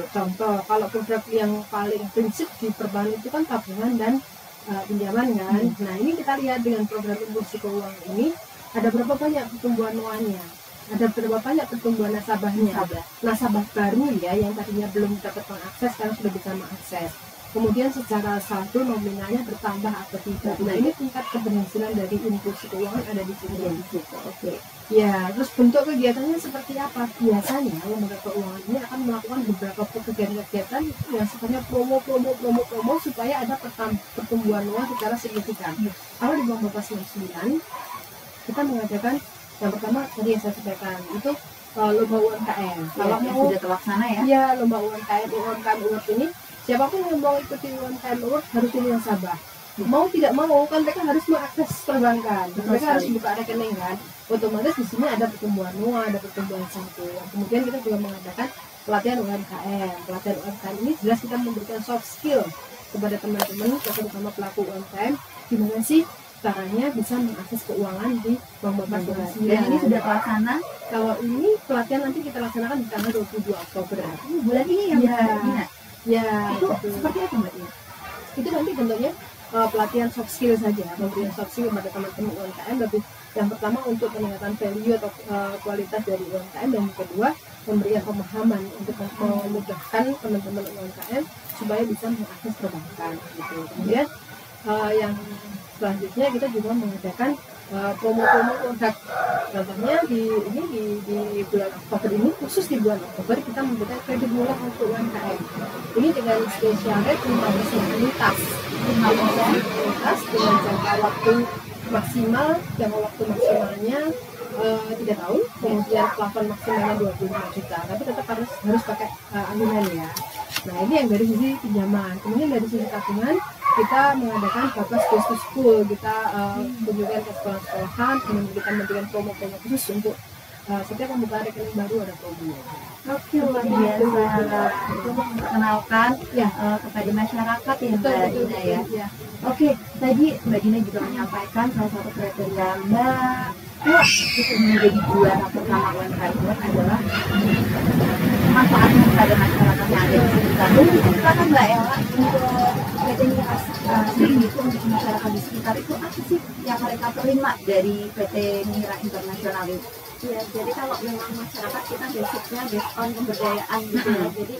Contoh, kalau produk yang paling prinsip di perbankan itu kan tabungan dan pinjaman kan. Nah, ini kita lihat dengan program inklusi keuangan ini ada berapa banyak pertumbuhan NOA-nya, ada berapa banyak pertumbuhan nasabahnya, nasabah baru ya yang tadinya belum dapat mengakses sekarang sudah bisa mengakses. Kemudian secara saldo nominalnya bertambah atau tidak. Nah, ini tingkat keberhasilan dari inklusi keuangan ada di situ. Oke. Ya, terus bentuk kegiatannya seperti apa? Biasanya lembaga keuangan ini akan melakukan beberapa kegiatan yang sifatnya promo supaya ada pertumbuhan NOA secara signifikan. Kalau di Bank Bapak 99 kita mengadakan yang pertama tadi yang saya sampaikan itu lomba UMKM. Kalau mau sudah terlaksana ya? Iya, lomba UMKM Award ini siapapun yang mau ikuti UMKM Award harus jadi nasabah. Mau tidak mau kan mereka harus mengakses perbankan. Mereka harus buka rekening kan. Otomatis di sini ada pertumbuhan NOA, ada pertumbuhan saldo. Kemudian kita juga mengadakan pelatihan UMKM. Pelatihan UMKM ini jelas kita memberikan soft skill kepada teman-teman, terutama pelaku UMKM, gimana sih caranya bisa mengakses keuangan di Bank Bapak 99. Dan ini sudah terlaksana. Kalau ini pelatihan nanti kita laksanakan di tanggal 22 Oktober. Bulan ini yang itu seperti apa Mbak Ina? Itu nanti bentuknya pelatihan soft skill saja, memberikan soft skill kepada teman-teman UMKM. Lebih yang pertama untuk peningkatan value atau kualitas dari UMKM, dan yang kedua memberikan pemahaman untuk memudahkan teman-teman UMKM supaya bisa mengakses perbankan gitu. Kemudian yang selanjutnya kita juga mengadakan promo-promo produk. Contohnya di bulan Oktober ini, khusus di bulan Oktober kita memberikan kredit murah untuk UMKM. Ini dengan spesial rate 15 unitas dengan jangka waktu maksimalnya 3 tahun, kemudian plafon maksimalnya 25 juta. Tapi tetap harus pakai alunan ya. Nah, ini yang dari sisi pinjaman. Kemudian dari sisi tabungan kita mengadakan Bapak Schools to School. Kita kunjungan ke sekolah-sekolahan, kemudian kita memberikan promo-promo khusus untuk setiap pembukaan rekening baru ada promo. Oke, luar biasa. Itu memperkenalkan kepada masyarakat ya Mbak Dina ya. Oke, tadi Mbak Dina juga menyampaikan salah satu kriteria Mbak untuk menjadi juara pertama UMKM adalah manfaatnya kepada masyarakat yang ada di sekitar. Silakan Mbak Ella untuk PT Mira sendiri itu untuk masyarakat di sekitar itu apa sih yang mereka terima dari PT Mira Internasional itu? Ya, jadi kalau memang masyarakat kita basicnya based on pemberdayaan gitu ya. Jadi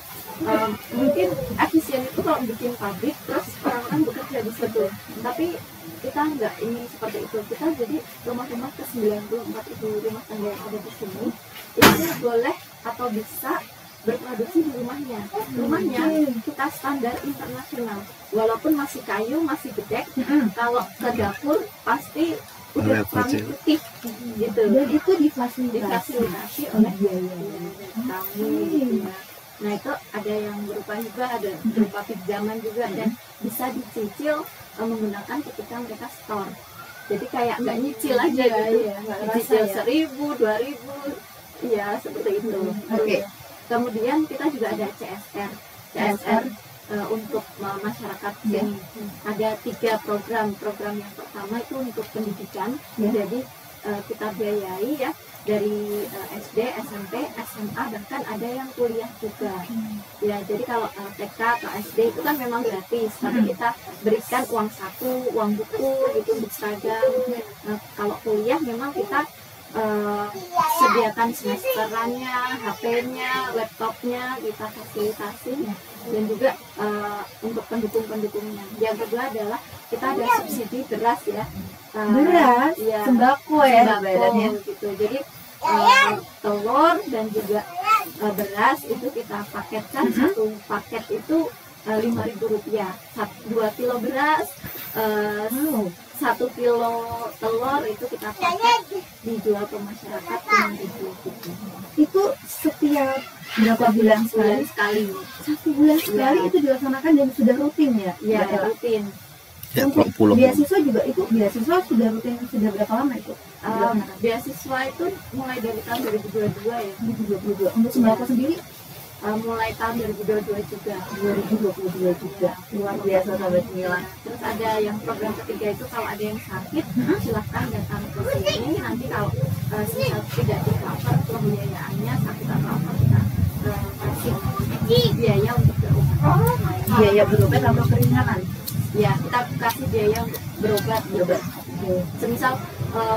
mungkin efisien itu kalau bikin pabrik terus orang-orang bekerja di situ. Tapi kita nggak ingin seperti itu. Kita jadi rumah-rumah ke 94 ribu rumah tangga yang ada di sini itu boleh atau bisa berproduksi di rumahnya. Rumahnya kita standar internasional. Walaupun masih kayu, masih gedek, kalau ke dapur pasti udah kami putih gitu. Dan itu difasilitasi oleh kami gitu ya. Nah, itu ada yang berupa hibah, ada berupa pinjaman juga, dan bisa dicicil menggunakan ketika mereka store. Jadi kayak nggak nyicil aja gitu, nyicil 1.000, 2.000, ya seperti itu. Oke. Kemudian kita juga ada CSR untuk masyarakat sini. Ada 3 program. Program yang pertama itu untuk pendidikan. Jadi kita biayai ya dari SD, SMP, SMA, bahkan ada yang kuliah juga. Ya, jadi kalau TK atau SD itu kan memang gratis, tapi kita berikan uang saku, uang buku gitu untuk seragam. Nah, kalau kuliah memang kita sediakan semesterannya, HP-nya, laptopnya kita fasilitasi, dan juga untuk pendukung-pendukungnya. Yang kedua adalah kita ada subsidi beras ya. Beras, ya, sembako ya badannya. Gitu. Jadi telur dan juga beras itu kita paketkan, satu paket itu Rp5.000, 2 kilo beras, 1 kilo telur itu kita paket dijual ke masyarakat Rp5.000 gitu. Itu setiap berapa bulan sekali? 1 bulan sekali itu dilaksanakan dan sudah rutin ya? Ya, rutin. Ya, Untuk pulau. beasiswa juga itu, beasiswa sudah rutin, sudah berapa lama itu? Beasiswa itu mulai dari tahun 2022 ya. 2022. Untuk sembako sendiri? Mulai tahun 2022 juga. 2022 juga. Luar biasa sahabat Mila. Terus ada yang program ketiga itu kalau ada yang sakit silahkan datang ke sini. Nanti kalau misal tidak di cover pembiayaannya, sakit atau apa, kita kasih biaya untuk berobat. Biaya berobat atau keringanan? Ya, kita kasih biaya untuk berobat. Semisal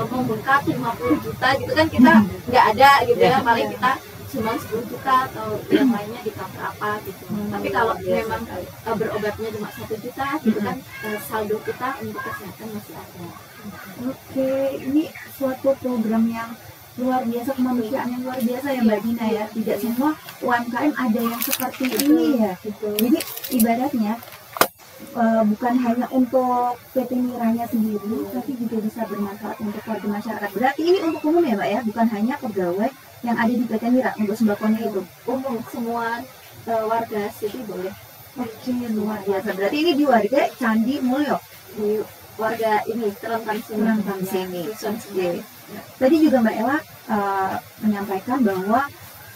membengkak 50 juta gitu kan kita nggak ada gitu ya, paling kita cuma 10 juta atau yang lainnya di cover apa gitu. Tapi kalau memang berobatnya cuma 1 juta gitu kan, saldo kita untuk kesehatan masih ada. Oke, ini suatu program yang luar biasa, kemanusiaan yang luar biasa ya Mbak Dina ya. Tidak semua UMKM ada yang seperti ini ya. Jadi ibaratnya bukan hanya untuk PT Miranya sendiri, tapi juga bisa bermanfaat untuk warga masyarakat. Berarti ini untuk umum ya Mbak ya, bukan hanya pegawai yang ada di PT Mira untuk sembakonya itu. Umum, semua warga sini boleh. Oke, luar biasa. Berarti ini di warga Candi Mulyo, Di warga ini Terentang sini. Terentang sini. Dusun sendiri. Tadi juga Mbak Ella menyampaikan bahwa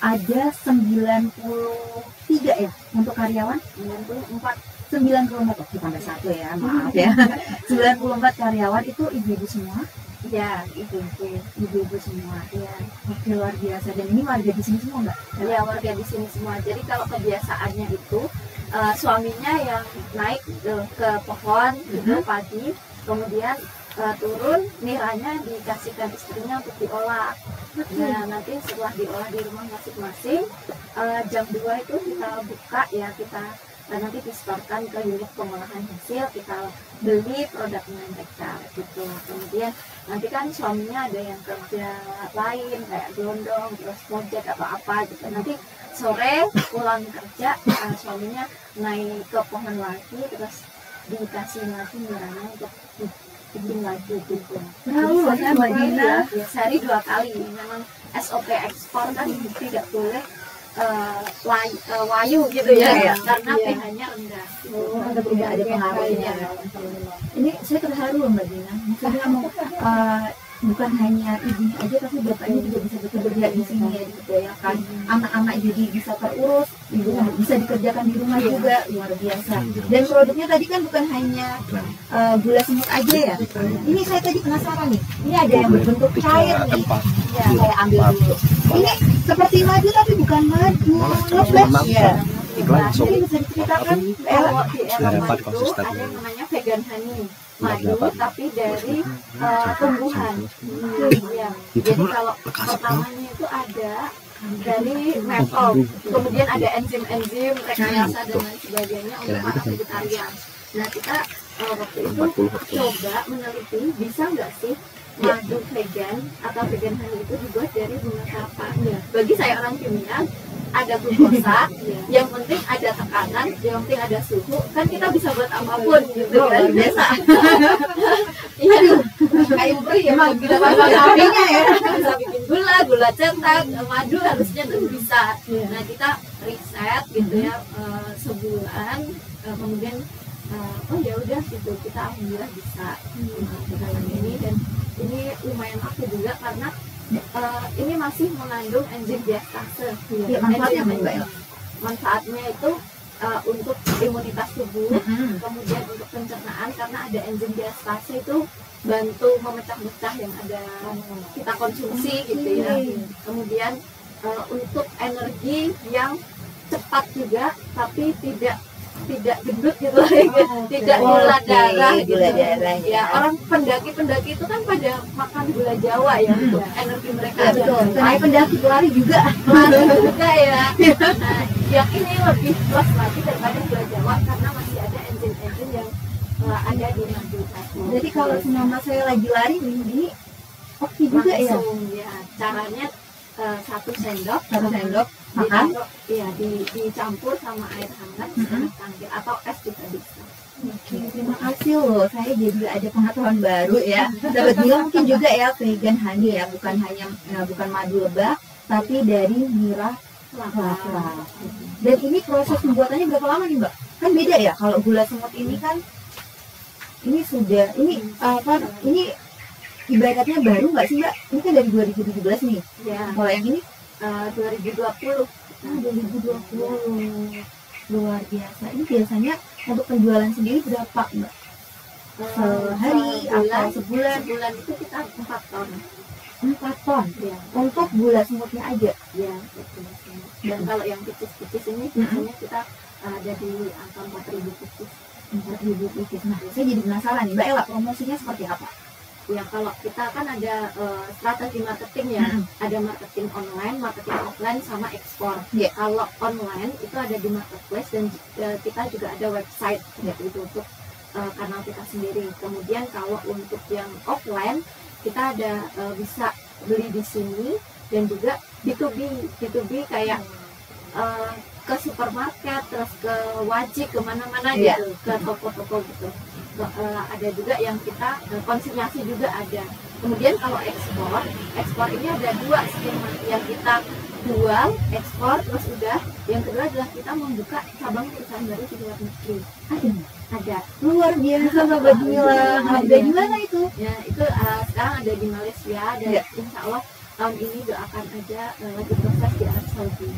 ada 93 ya untuk karyawan, 94 tambah 1 ya, maaf ya. 94 karyawan itu ibu-ibu semua. Ya, ibu-ibu semua. Ya. Oke, luar biasa. Dan ini warga di sini semua Mbak? Ya, warga di sini semua. Jadi kalau kebiasaannya itu suaminya yang naik ke pohon gitu pagi, kemudian turun, niranya dikasihkan istrinya untuk diolah. Nah, nanti setelah diolah di rumah masing-masing, jam 2 itu kita buka ya, kita nanti disetorkan ke unit pengolahan hasil, kita beli produknya mereka gitu. Kemudian nanti kan suaminya ada yang kerja lain kayak gelondong, terus project atau apa gitu. Nanti sore pulang kerja, suaminya naik ke pohon lagi, terus dikasih lagi niranya untuk bikin lagi gitu. Lalu ya Mbak Dina, Sehari 2 kali. Memang SOP ekspor kan tidak boleh wayu gitu ya, karena pH-nya rendah. ada pengaruhnya. Ini saya terharu Mbak Dina. Maksudnya bukan hanya ibunya aja, tapi bapaknya juga bisa bekerja di sini ya, diberdayakan. Anak-anak jadi bisa terurus, ibunya bisa dikerjakan di rumah juga, luar biasa. Dan produknya tadi kan bukan hanya gula semut aja ya. Ini saya tadi penasaran nih. Ini ada yang berbentuk cair nih. Ya, saya ambil dulu. Ini seperti madu tapi bukan madu. Ya. Ini bisa diceritakan Kalau di Eropa itu ada yang namanya vegan honey, madu tapi dari tumbuhan. Ya. Jadi kalau pertamanya itu ada dari maple, kemudian ada enzim-enzim rekayasa dan lain sebagainya untuk para vegetarian. Nah, kita waktu itu coba meneliti bisa nggak sih madu vegan atau vegan honey itu dibuat dari bunga kelapa. Bagi saya orang kimia, ada glukosa, yang penting ada tekanan, yang penting ada suhu, kan kita bisa buat apapun gitu kan, biasa. Iya, kayak emang kita pakai apinya ya, bisa bikin gula cetak, madu harusnya tuh bisa. Nah, kita riset gitu ya sebulan, kemudian oh ya udah gitu, kita alhamdulillah bisa dengan ini, dan ini lumayan laku juga karena ini masih mengandung enzim diastase. Ya, manfaatnya itu untuk imunitas tubuh, kemudian untuk pencernaan, karena ada enzim diastase itu bantu memecah-mecah yang ada kita konsumsi gitu ya. Kemudian untuk energi yang cepat juga tapi tidak gendut gitu tidak gula darah gitu. Ya, orang pendaki itu kan pada makan gula Jawa ya, energi mereka Karena pendaki lari juga ya. Nah, yang ini lebih plus lagi daripada gula Jawa karena masih ada enzim-enzim yang ada di madu tadi. Jadi kalau semama saya lagi lari ini oke juga ya. Caranya 1 sendok makan dicampur sama air hangat setengah cangkir atau es juga bisa. Oke, terima kasih loh. Saya jadi ada pengetahuan baru ya. Dapat bilang mungkin juga ya vegan honey ya, bukan hanya bukan madu lebah, tapi dari nira kelapa. Dan ini proses pembuatannya berapa lama nih Mbak? Kan beda ya kalau gula semut ini kan ini ibaratnya baru nggak sih Mbak? Ini kan dari 2017 nih. Ya. Kalau yang ini 2020. 2020. Luar biasa. Ini biasanya untuk penjualan sendiri berapa Mbak? Sehari atau sebulan? Sebulan itu kita 4 ton. 4 ton? Ya. Untuk gula semutnya aja? Ya, betul. Dan kalau yang picis-picis ini biasanya kita ada di angka 4.000 picis. 4.000 picis. Nah, saya jadi penasaran nih Mbak Ella, promosinya seperti apa? Ya, kalau kita kan ada strategi marketing ya, ada marketing online, marketing offline, sama ekspor. Kalau online itu ada di marketplace dan kita juga ada website itu untuk kanal kita sendiri. Kemudian kalau untuk yang offline kita ada bisa beli di sini dan juga B2B kayak ke supermarket, terus ke wajib kemana-mana gitu, ke toko-toko gitu. Ada juga yang kita konsinyasi juga ada. Kemudian kalau ekspor ini ada 2 skema, yang kita jual ekspor terus udah, yang kedua adalah kita membuka cabang perusahaan baru di luar negeri. Ada luar biasa Mbak Mila. Ada di mana itu? Ya, itu sekarang ada di Malaysia dan insya Allah tahun ini doakan aja lagi proses di Arab Saudi.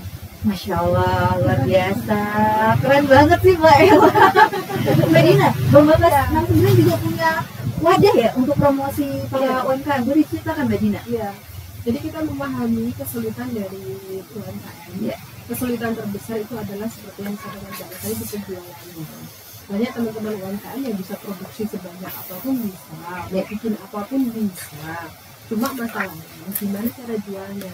Masya Allah, luar biasa. Keren banget sih Mbak Ella. Mbak Dina, Bang Bapak 69 juga punya wadah ya untuk promosi para UMKM. Boleh ceritakan Mbak Dina? Iya. Jadi kita memahami kesulitan dari UMKM. Kesulitan terbesar itu adalah seperti yang saya katakan tadi di penjualan. Banyak teman-teman UMKM yang bisa produksi sebanyak apapun bisa, bikin apapun bisa. Cuma masalahnya gimana cara jualnya.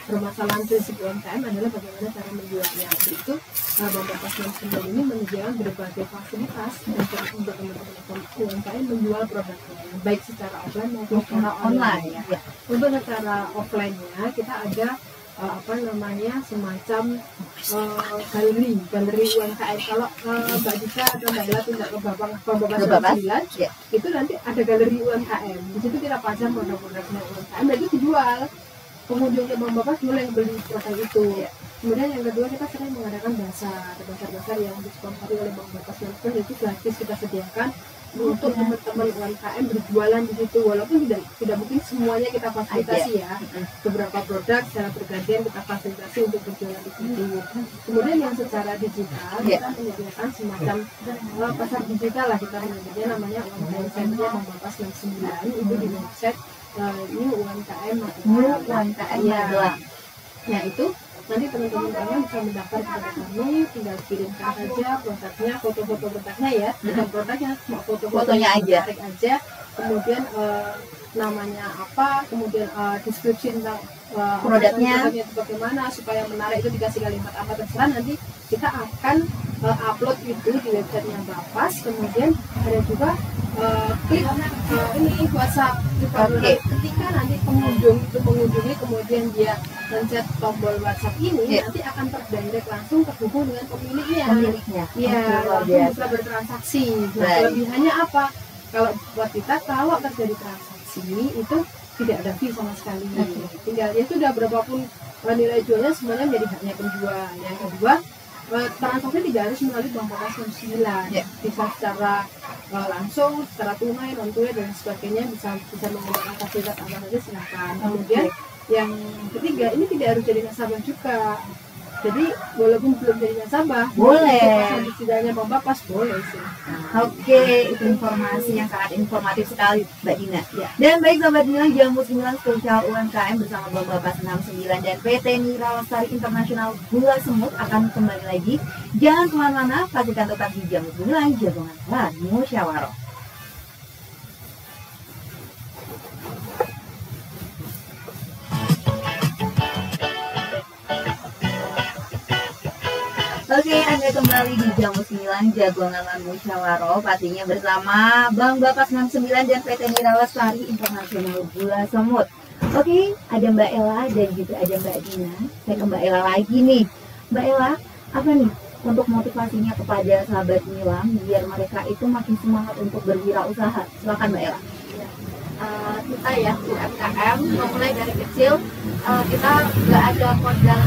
Permasalahan prinsip UMKM adalah bagaimana cara menjualnya. Untuk itu, Bang Bapak 69 ini menyediakan berbagai fasilitas untuk teman-teman UMKM menjual produknya, baik secara offline maupun secara online. Untuk secara offline-nya kita ada semacam galeri UMKM. Kalau Mbak Dika atau Mbak Ella tidak ke Bapak 9, itu nanti ada galeri UMKM. Di situ kita pasang produk-produknya UMKM dan itu dijual. Pengunjungnya Bang Bapak dulu yang beli produk itu. Kemudian yang kedua kita sering mengadakan basar yang disponsori oleh Bang Bapak dan itu gratis kita sediakan untuk teman-teman UMKM berjualan di situ, walaupun tidak mungkin semuanya kita fasilitasi ya. Beberapa produk secara bergantian kita fasilitasi untuk berjualan di situ. Kemudian yang secara digital kita menyediakan semacam pasar digital lah, kita menyebutnya namanya UMKM Center Bang Bapak 69 itu di website New UMKM Magelang. Ya itu nanti teman-teman kalian bisa mendaftar kepada kami, tinggal kirimkan saja produknya, foto-foto produknya ya, bukan produknya, cuma foto-fotonya aja. Kemudian namanya apa, kemudian deskripsi tentang produknya itu bagaimana supaya menarik, itu dikasih kalimat apa terserah, nanti kita akan upload itu di websitenya Bapas. Kemudian ada juga klik ini WhatsApp. Ketika nanti pengunjung itu mengunjungi, kemudian dia pencet tombol WhatsApp ini, nanti akan terdirect langsung terhubung dengan pemiliknya. Iya, langsung bisa bertransaksi. Nah, kelebihannya apa? Kalau buat kita, kalau terjadi transaksi itu tidak ada fee sama sekali. Tinggal ya sudah berapapun nilai jualnya semuanya menjadi haknya penjual. Yang kedua, transaksi tidak harus melalui Bang Bapak 69, bisa secara langsung, secara tunai, non tunai dan sebagainya, bisa menggunakan fasilitas apa saja silakan. Kemudian yang ketiga, ini tidak harus jadi nasabah juga. Jadi walaupun belum jadi nasabah, boleh. Setidaknya Bangbapas boleh sih. Oke, itu informasi yang sangat informatif sekali Mbak Dina. Ya. Dan baik Sobat Milang, Jamu 9 Spesial UMKM bersama Bangbapas 69 dan PT Nira Lestari Internasional Gula Semut akan kembali lagi. Jangan kemana-mana, pastikan tetap di Jamu 9 Jagongan Kelar Musyawarah. Oke, Anda kembali di Jamu 9 Jagongan Musyawarah, pastinya bersama Bangbapas 69 dan PT Nira Lestari Internasional Gula Semut. Oke, ada Mbak Ella dan juga ada Mbak Dina. Saya ke Mbak Ella lagi nih. Mbak Ella, apa nih untuk motivasinya kepada sahabat Milang biar mereka itu makin semangat untuk berwirausaha? Silakan Mbak Ella. Kita ya UMKM memulai dari kecil, kita nggak ada modal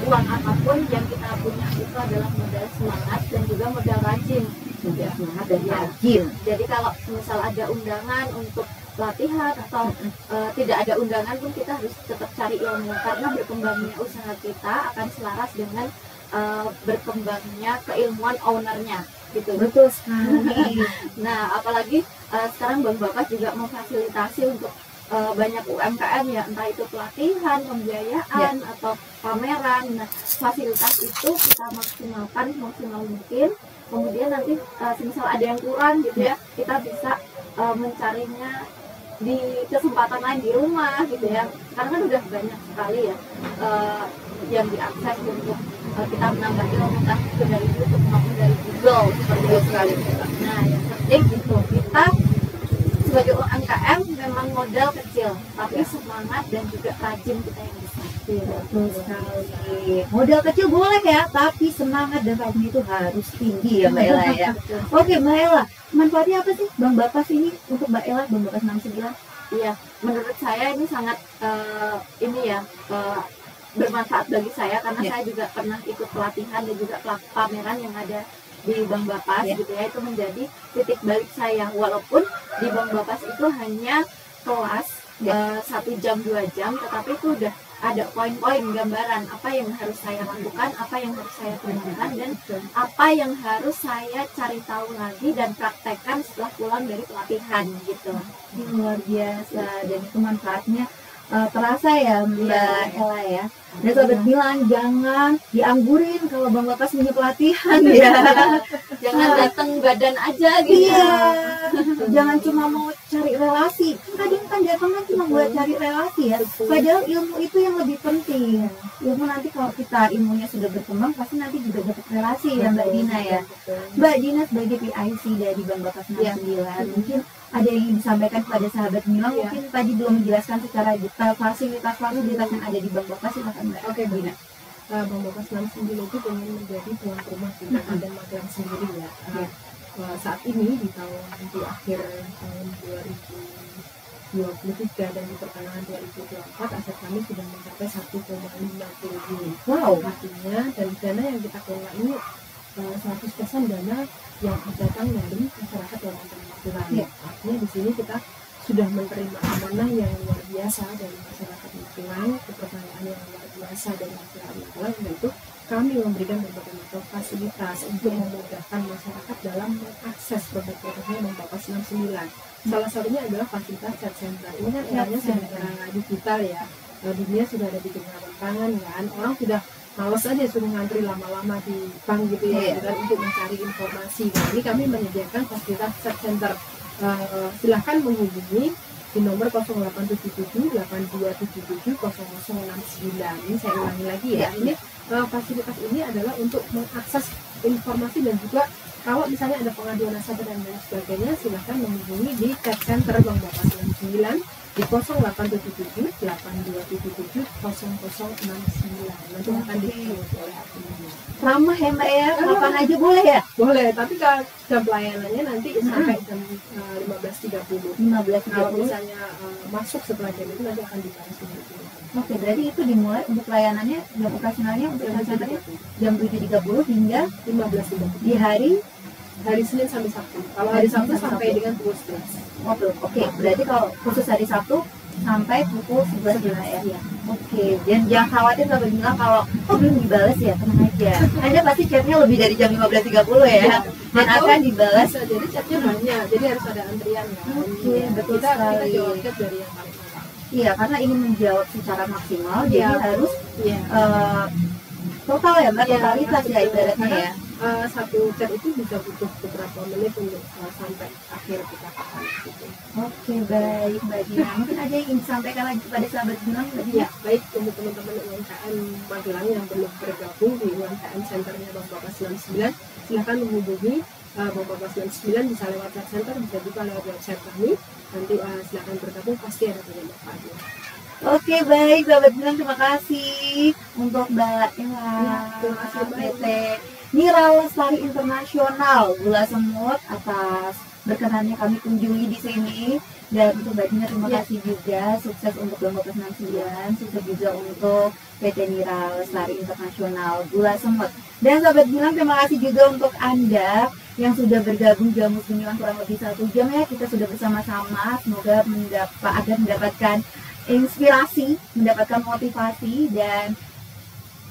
uang apapun, yang kita punya itu adalah modal semangat dan juga modal rajin. Modal semangat dan rajin. Jadi kalau misal ada undangan untuk pelatihan atau tidak ada undangan pun kita harus tetap cari ilmu, karena berkembangnya usaha kita akan selaras dengan berkembangnya keilmuan ownernya gitu. Betul sekali. Nah, apalagi sekarang Bangbapas juga memfasilitasi untuk banyak UMKM ya, entah itu pelatihan, pembiayaan atau pameran. Nah, fasilitas itu kita maksimalkan maksimal mungkin. Kemudian nanti misal ada yang kurang gitu ya, kita bisa mencarinya di kesempatan lain di rumah gitu ya. Karena kan udah banyak sekali ya yang diakses untuk kita menambah ilmu, entah itu dari YouTube maupun dari Google seperti itu sekali. Nah, yang penting gitu, kita sebagai UMKM memang modal kecil, tapi semangat dan juga rajin kita yang besar. Betul sekali. Modal kecil boleh ya, tapi semangat dan rajin itu harus tinggi ya Mbak Ella ya. Oke Mbak Ella, manfaatnya apa sih Bangbapas ini untuk Mbak Ella, Bangbapas 69? Iya, menurut saya ini sangat bermanfaat bagi saya, karena saya juga pernah ikut pelatihan dan juga pameran yang ada di Bangbapas gitu ya. Itu menjadi titik balik saya, walaupun di Bangbapas itu hanya kelas 1 jam 2 jam, tetapi itu udah ada poin-poin gambaran apa yang harus saya lakukan, apa yang harus saya kerjakan, dan apa yang harus saya cari tahu lagi dan praktekkan setelah pulang dari pelatihan gitu. Luar biasa, dan itu manfaatnya terasa ya Mbak Ella ya. Dan Sobat Milang, jangan dianggurin kalau Bangbapas punya pelatihan ya. Jangan datang badan aja gitu. Iya. Jangan cuma mau cari relasi. Kadang kan datang kan cuma buat cari relasi ya. Padahal ilmu itu yang lebih penting. Ilmu nanti kalau kita ilmunya sudah berkembang, pasti nanti juga dapat relasi ya Mbak Dina ya. Mbak Dina sebagai PIC dari Bangbapas 69, mungkin ada yang ingin disampaikan kepada sahabat Milang, mungkin tadi belum menjelaskan secara detail fasilitas yang ada di Bangbapas, silakan Mbak. Oke, Dina. Bangbapas 69 itu ingin menjadi tuan rumah kita dan magelang sendiri ya. Saat ini di akhir tahun 2023 dan di pertengahan 2024, aset kami sudah mencapai 1,5 triliun. Wow. Artinya dari dana yang kita kelola ini 100% dana yang datang dari masyarakat yang Magelang. Artinya di sini kita sudah menerima amanah yang luar biasa dari masyarakat Magelang, kepercayaan yang luar biasa dari masyarakat Magelang, yaitu kami memberikan berbagai macam fasilitas untuk memudahkan masyarakat dalam mengakses berbagai produknya Bangbapas 69. Salah satunya adalah fasilitas chat center. Ini kan eranya sudah digital ya. Dunia sudah ada di genggaman tangan kan. Orang sudah males aja suruh ngantri lama-lama di bank gitu ya, untuk mencari informasi. Nah, ini kami menyediakan fasilitas chat center. Silahkan menghubungi di nomor 0877 8277 0069. Ini saya ulangi lagi ya. Ini fasilitas ini adalah untuk mengakses informasi, dan juga kalau misalnya ada pengaduan nasabah dan lain sebagainya, silahkan menghubungi di chat center Bangbapas 69 di 0877 8277 0069. Nanti akan diurus oleh adminnya. Ramah ya Mbak ya, kapan aja boleh ya? Boleh, tapi kalau jam pelayanannya nanti sampai jam 15.30. Kalau misalnya masuk setelah jam itu nanti akan dibalas dengan itu. Oke, berarti itu dimulai untuk pelayanannya, jam operasionalnya untuk contohnya jam 7.30 hingga 15.30 di hari Senin sampai Sabtu. Kalau hari Sabtu sampai dengan pukul 11. Oke, berarti kalau khusus hari Sabtu sampai pukul 11 ya. Oke, dan jangan khawatir Sobat Bilang kalau belum dibalas ya, tenang aja. Anda pasti chatnya lebih dari jam 15.30 ya, dan akan dibalas. Jadi chatnya banyak, jadi harus ada antrian kan. Oke, betul Kita sekali. jawab chat dari yang paling awal. Iya, karena ingin menjawab secara maksimal, jadi harus Iya. total ya Mbak, totalitas ya ibaratnya ya. Satu chat itu bisa butuh beberapa menit untuk sampai akhir kita kapan gitu. Oke, baik Mbak Dina. Mungkin ada yang ingin disampaikan lagi kepada Sahabat Bilang Mbak Dina? Ya, baik untuk teman-teman UMKM Magelang yang belum bergabung di UMKM Centernya Bang Bapak 99, silakan menghubungi Bang Bapak 99, bisa lewat chat center, bisa juga lewat website kami. Nanti silakan bergabung, pasti ada banyak manfaatnya. Oke, baik Sahabat Bilang, terima kasih untuk Mbak Ella, terima kasih PT Nira Lestari Internasional Gula Semut atas berkenannya kami kunjungi di sini. Dan untuk Mbak Dina terima kasih juga, sukses untuk Bang Bapak 99, sukses juga untuk PT Nira Lestari Internasional Gula Semut. Dan Sahabat Bilang, terima kasih juga untuk Anda yang sudah bergabung Jamus Gemilang kurang lebih 1 jam ya. Kita sudah bersama-sama, semoga mendapatkan inspirasi, mendapatkan motivasi. Dan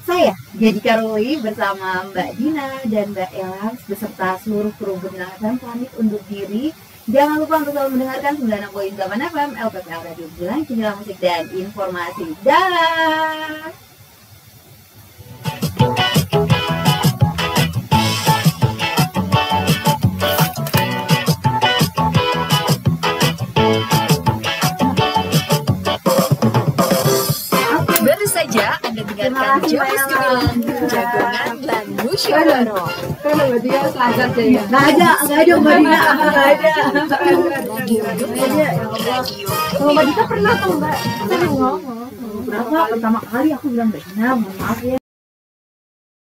saya jadi Karoli bersama Mbak Dina dan Mbak Ella beserta seluruh kru Gemilang FM pamit undur diri. Jangan lupa untuk selalu mendengarkan 96.8 FM LPPL Radio Gemilang, channel musik dan informasi. Dah. Dengarkan Jamus Gemilang, Jagongan dan Musyawarah. Karena Mbak Dia selajar deh ya. Nggak ada Mbak Dina, nggak ada. Kalau Mbak Dita pernah tuh Mbak, sering ngomong. Berapa pertama kali aku bilang Mbak Dina, mohon maaf ya.